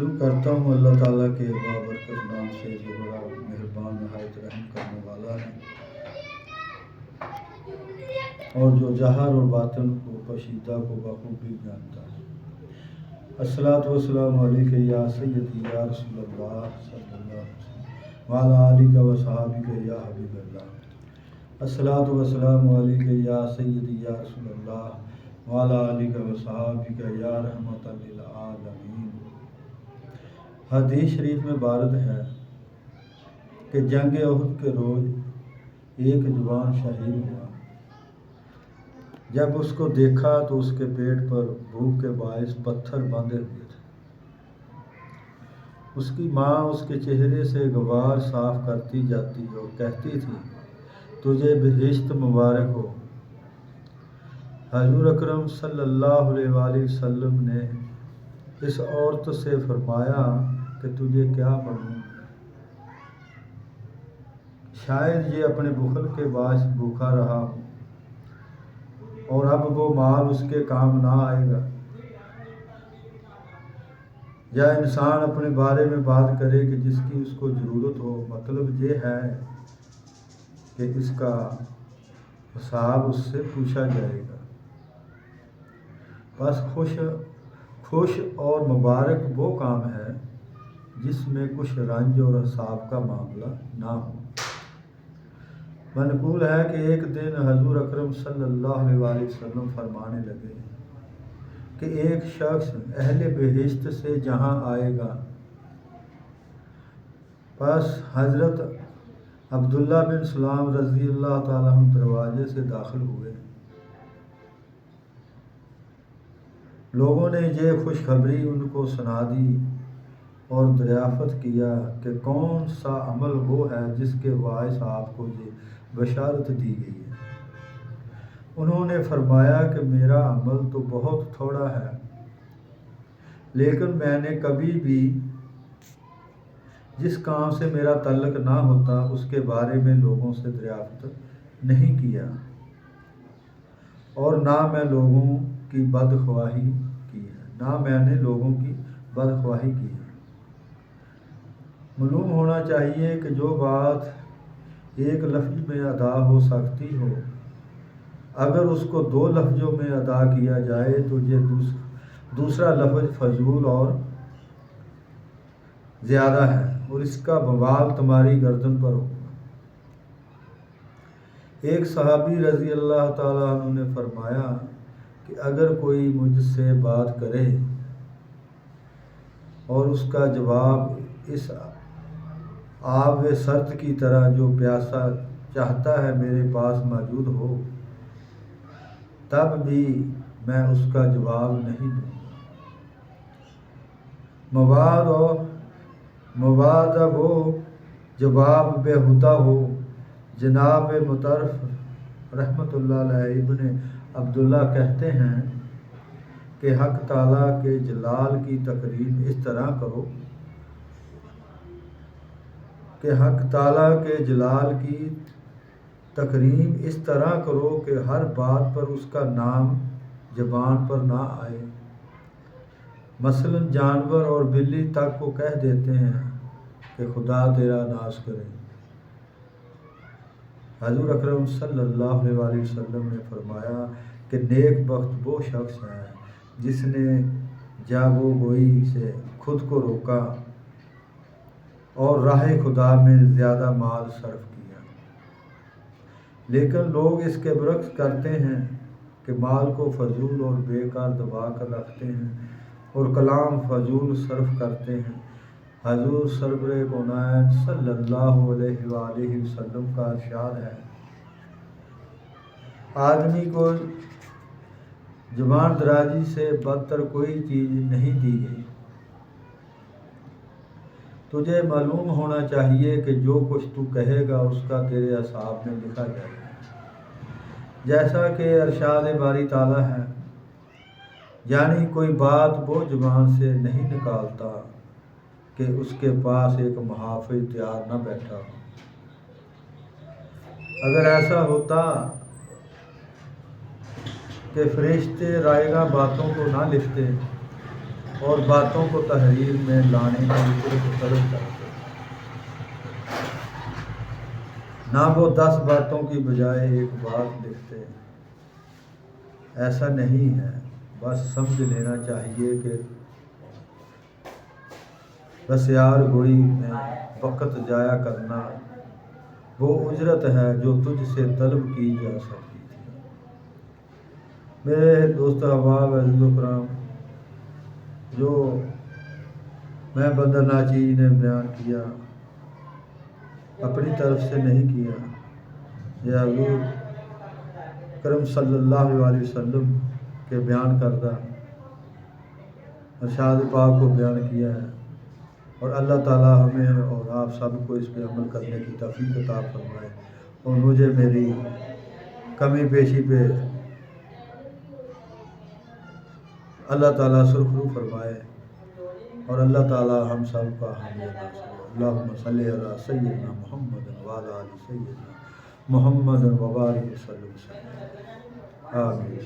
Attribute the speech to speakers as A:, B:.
A: شروع کرتا ہوں اللہ تعالیٰ کے بابرکت نام سے جو بڑا مہربان نہایت رحم کرنے والا ہے اور جو ظاہر اور باطن کو پوشیدہ کو بخوبی جانتا ہے۔ الصلاۃ والسلام علیک یا سیدی یا رسول اللہ صلی اللہ علیہ وسلم وعلی آلک و صحابک یا حبیب اللہ۔ الصلاۃ والسلام علیک یا سیدی یا رسول اللہ وعلی آلک و صحابک یا رحمۃ للعالمین۔ حدیث شریف میں وارد ہے کہ جنگ احد کے روز ایک جوان شہید ہوا۔ جب اس کو دیکھا تو اس کے پیٹ پر بھوک کے باعث پتھر باندھے ہوئے تھے۔ اس کی ماں اس کے چہرے سے غبار صاف کرتی جاتی اور کہتی تھی تجھے بہشت مبارک ہو۔ حضور اکرم صلی اللہ علیہ وآلہ وسلم نے اس عورت سے فرمایا کہ تجھے کیا معلوم، شاید یہ اپنے بخل کے باعث بھوکا رہا ہو اور اب وہ مال اس کے کام نہ آئے گا۔ یا انسان اپنے بارے میں بات کرے کہ جس کی اس کو ضرورت ہو، مطلب یہ ہے کہ اس کا حساب اس سے پوچھا جائے گا۔ بس خوش اور مبارک وہ کام ہے جس میں کچھ رنج اور حساب کا معاملہ نہ ہو۔ منقول ہے کہ ایک دن حضور اکرم صلی اللہ علیہ وآلہ وسلم فرمانے لگے کہ ایک شخص اہل بہشت سے جہاں آئے گا۔ پس حضرت عبداللہ بن سلام رضی اللہ تعالیٰ عنہ دروازے سے داخل ہوئے۔ لوگوں نے یہ خوشخبری ان کو سنا دی اور دریافت کیا کہ کون سا عمل وہ ہے جس کے باعث آپ کو یہ بشارت دی گئی ہے۔ انہوں نے فرمایا کہ میرا عمل تو بہت تھوڑا ہے، لیکن میں نے کبھی بھی جس کام سے میرا تعلق نہ ہوتا اس کے بارے میں لوگوں سے دریافت نہیں کیا، اور نہ میں نے لوگوں کی بدخواہی کی ہے۔ معلوم ہونا چاہیے کہ جو بات ایک لفظ میں ادا ہو سکتی ہو، اگر اس کو 2 لفظوں میں ادا کیا جائے تو یہ دوسرا لفظ فضول اور زیادہ ہے اور اس کا بوال تمہاری گردن پر ہوگا۔ ایک صحابی رضی اللہ تعالیٰ عنہ نے فرمایا کہ اگر کوئی مجھ سے بات کرے اور اس کا جواب اس آب سرد کی طرح جو پیاسا چاہتا ہے میرے پاس موجود ہو، تب بھی میں اس کا جواب نہیں دوں گا۔ مبادا وہ جواب بےہودہ ہو۔ جناب مطرف رحمۃ اللہ علیہ ابن عبداللہ کہتے ہیں کہ حق تعالیٰ کے جلال کی تکریم اس طرح کرو کہ ہر بات پر اس کا نام زبان پر نہ آئے۔ مثلاً جانور اور بلی تک کو کہہ دیتے ہیں کہ خدا تیرا ناش کرے۔ حضور اکرم صلی اللہ علیہ وآلہ وسلم نے فرمایا کہ نیک بخت وہ شخص ہے جس نے جاب و گوئی سے خود کو روکا اور راہ خدا میں زیادہ مال صرف کیا۔ لیکن لوگ اس کے برعکس کرتے ہیں کہ مال کو فضول اور بیکار دبا کر رکھتے ہیں اور کلام فضول صرف کرتے ہیں۔ حضور سرور کونین صلی اللہ علیہ وآلہ وسلم کا ارشاد ہے، آدمی کو زبان درازی سے بدتر کوئی چیز نہیں دی گئی۔ تجھے معلوم ہونا چاہیے کہ جو کچھ تو کہے گا اس کا تیرے حساب میں لکھا جائے گا۔ جیسا کہ ارشاد باری تعالیٰ ہے، یعنی کوئی بات وہ زبان سے نہیں نکالتا کہ اس کے پاس ایک محافظ تیار نہ بیٹھا ہو۔ اگر ایسا ہوتا کہ فرشتے رائگاں باتوں کو نہ لکھتے اور باتوں کو تحریر میں لانے کے لیے طلب کرتے ہیں۔ نہ وہ 10 باتوں کی بجائے ایک بات لکھتے ہیں۔ ایسا نہیں ہے، بس سمجھ لینا چاہیے کہ بس یار گوئی میں وقت ضائع کرنا وہ اجرت ہے جو تجھ سے طلب کی جا سکتی تھی۔ میرے دوست احباب عزیز و کرام، جو میں بندر ناچیز نے بیان کیا اپنی طرف سے نہیں کیا، یہ حضور کرم صلی اللہ علیہ وسلم کے بیان کردہ ارشاد پاک کو بیان کیا ہے، اور اللہ تعالیٰ ہمیں اور آپ سب کو اس پہ عمل کرنے کی توفیق عطا فرمائے، اور مجھے میری کمی بیشی پہ اللہ تعالیٰ سرخرو فرمائے، اور اللہ تعالیٰ ہم سب کا حامی ناصر۔ اللہم صلی علی سیدنا محمد وعلی آل سیدنا محمد وبارک وسلم۔ آمین۔